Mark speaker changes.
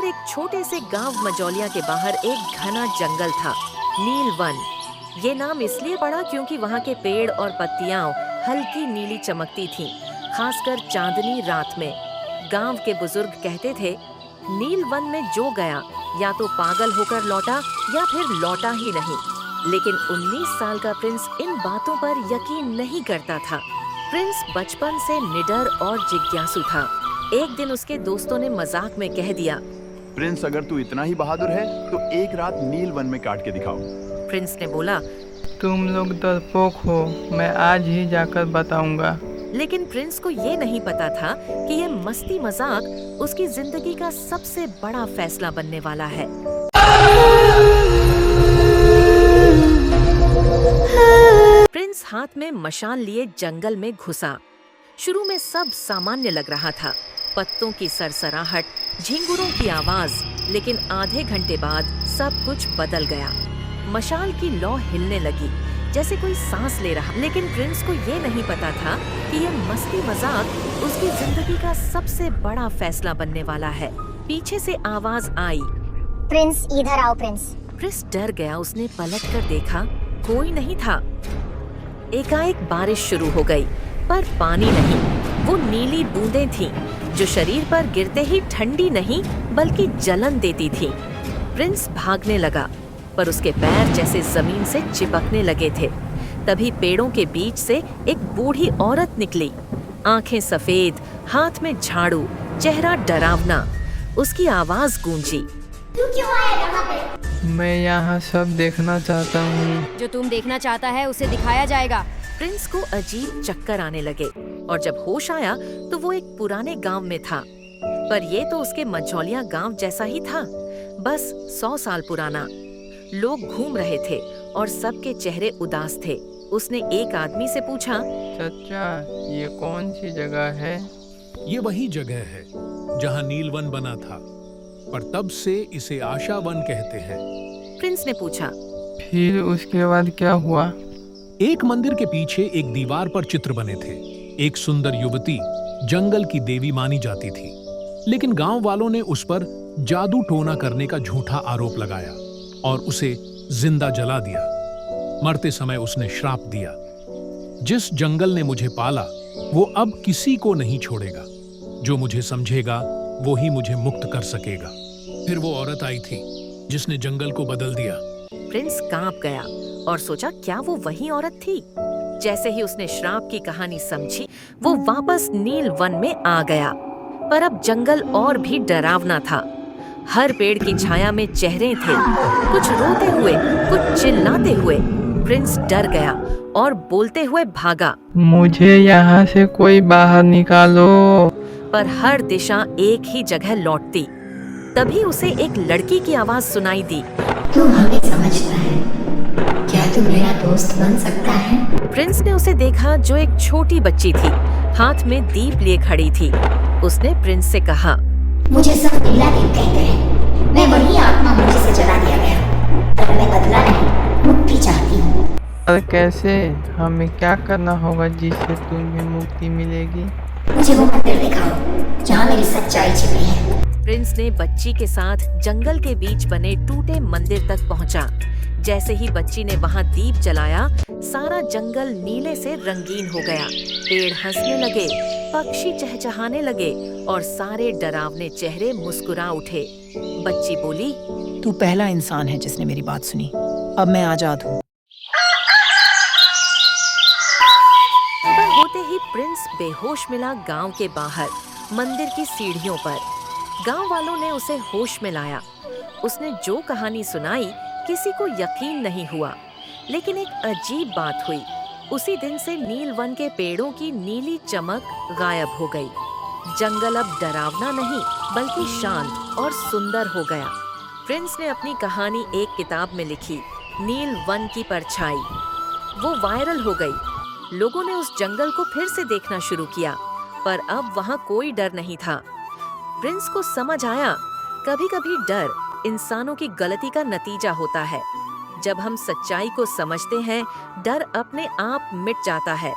Speaker 1: एक छोटे से गांव मजौलिया के बाहर एक घना जंगल था, नील वन। ये नाम इसलिए पड़ा क्योंकि वहाँ के पेड़ और पत्तियां हल्की नीली चमकती थीं, खासकर चांदनी रात में। गांव के बुजुर्ग कहते थे, नील वन में जो गया या तो पागल होकर लौटा या फिर लौटा ही नहीं। लेकिन 19 साल का प्रिंस इन बातों पर यकीन नहीं करता था। प्रिंस बचपन से निडर और जिज्ञासु था। एक दिन उसके दोस्तों ने मजाक में कह दिया,
Speaker 2: प्रिंस, अगर तू इतना ही बहादुर है तो एक रात नील वन में काट के दिखाओ।
Speaker 1: प्रिंस ने बोला,
Speaker 3: तुम लोग डरपोक हो, मैं आज ही जाकर बताऊंगा।
Speaker 1: लेकिन प्रिंस को ये नहीं पता था कि ये मस्ती मजाक उसकी जिंदगी का सबसे बड़ा फैसला बनने वाला है। प्रिंस हाथ में मशाल लिए जंगल में घुसा। शुरू में सब सामान्य लग रहा था, पत्तों की सरसराहट, झिंगुरों की आवाज। लेकिन आधे घंटे बाद सब कुछ बदल गया। मशाल की लौ हिलने लगी, जैसे कोई सांस ले रहा। लेकिन प्रिंस को ये नहीं पता था कि ये मस्ती मजाक उसकी जिंदगी का सबसे बड़ा फैसला बनने वाला है। पीछे से आवाज आई,
Speaker 4: प्रिंस इधर आओ प्रिंस।
Speaker 1: प्रिंस डर गया। उसने पलट कर देखा, कोई नहीं था। एकाएक बारिश शुरू हो गई, पर पानी नहीं, वो नीली बूंदें थीं, जो शरीर पर गिरते ही ठंडी नहीं बल्कि जलन देती थीं। प्रिंस भागने लगा, पर उसके पैर जैसे जमीन से चिपकने लगे थे। तभी पेड़ों के बीच से एक बूढ़ी औरत निकली, आंखें सफेद, हाथ में झाड़ू, चेहरा डरावना। उसकी आवाज गूंजी,
Speaker 4: तू क्यों आया यहाँ पे?
Speaker 3: मैं यहाँ सब देखना चाहता हूँ।
Speaker 5: जो तुम देखना चाहता है उसे दिखाया जाएगा।
Speaker 1: प्रिंस को अजीब चक्कर आने लगे और जब होश आया तो वो एक पुराने गांव में था। पर ये तो उसके मझौलिया गांव जैसा ही था, बस 100 साल पुराना। लोग घूम रहे थे और सबके चेहरे उदास थे। उसने एक आदमी से पूछा,
Speaker 3: चाचा, ये कौन सी जगह है?
Speaker 6: ये वही जगह है जहाँ नीलवन बना था, पर तब से इसे आशा वन कहते हैं।
Speaker 1: प्रिंस ने पूछा,
Speaker 3: फिर उसके बाद क्या हुआ?
Speaker 6: एक मंदिर के पीछे एक दीवार पर चित्र बने थे। एक सुंदर युवती जंगल की देवी मानी जाती थी, लेकिन गांव वालों ने उस पर जादू टोना करने का झूठा आरोप लगाया और उसे जिंदा जला दिया। मरते समय उसने श्राप दिया, जिस जंगल ने मुझे पाला वो अब किसी को नहीं छोड़ेगा। जो मुझे समझेगा वो ही मुझे मुक्त कर सकेगा। फिर वो औरत आई थी जिसने जंगल को बदल दिया।
Speaker 1: प्रिंस कांप गया और सोचा, क्या वो वही औरत थी? जैसे ही उसने श्राप की कहानी समझी, वो वापस नील वन में आ गया। पर अब जंगल और भी डरावना था। हर पेड़ की छाया में चेहरे थे, कुछ रोते हुए, कुछ चिल्लाते हुए। प्रिंस डर गया और बोलते हुए भागा,
Speaker 3: मुझे यहाँ से कोई बाहर निकालो।
Speaker 1: पर हर दिशा एक ही जगह लौटती। तभी उसे एक लड़की की आवाज सुनाई दी,
Speaker 4: तू हमें समझता है? क्या तू मेरा दोस्त बन सकता है?
Speaker 1: प्रिंस ने उसे देखा, जो एक छोटी बच्ची थी, हाथ में दीप लिए खड़ी थी। उसने प्रिंस से कहा,
Speaker 4: मुझे सब नीला दीप कहते हैं। मैं वही आत्मा हूँ जिसे जला दिया गया, पर मैं बदला नहीं, मुक्ति चाहती हूँ।
Speaker 3: और कैसे? हमें क्या करना होगा जिससे तुम्हें मुक्ति मिलेगी?
Speaker 4: मुझे वो मंदिर दिखाओ जहाँ मेरी सच्चाई छिपी है।
Speaker 1: प्रिंस ने बच्ची के साथ जंगल के बीच बने टूटे मंदिर तक पहुंचा। जैसे ही बच्ची ने वहां दीप जलाया, सारा जंगल नीले से रंगीन हो गया। पेड़ हंसने लगे, पक्षी चहचहाने लगे और सारे डरावने चेहरे मुस्कुरा उठे। बच्ची बोली,
Speaker 7: तू पहला इंसान है जिसने मेरी बात सुनी। अब मैं आजाद हूँ।
Speaker 1: सुबह होते ही प्रिंस बेहोश मिला गांव के बाहर, मंदिर की सीढ़ियों पर। गांव वालों ने उसे होश में लाया। उसने जो कहानी सुनाई, किसी को यकीन नहीं हुआ। लेकिन एक अजीब बात हुई। उसी दिन से नील वन के पेड़ों की नीली चमक गायब हो गई। जंगल अब डरावना नहीं बल्कि शांत और सुंदर हो गया। प्रिंस ने अपनी कहानी एक किताब में लिखी, नील वन की परछाई। वो वायरल हो गई। लोगों ने उस जंगल को फिर से देखना शुरू किया, पर अब वहाँ कोई डर नहीं था। प्रिंस को समझ आया, कभी-कभी डर इंसानों की गलती का नतीजा होता है। जब हम सच्चाई को समझते हैं, डर अपने आप मिट जाता है।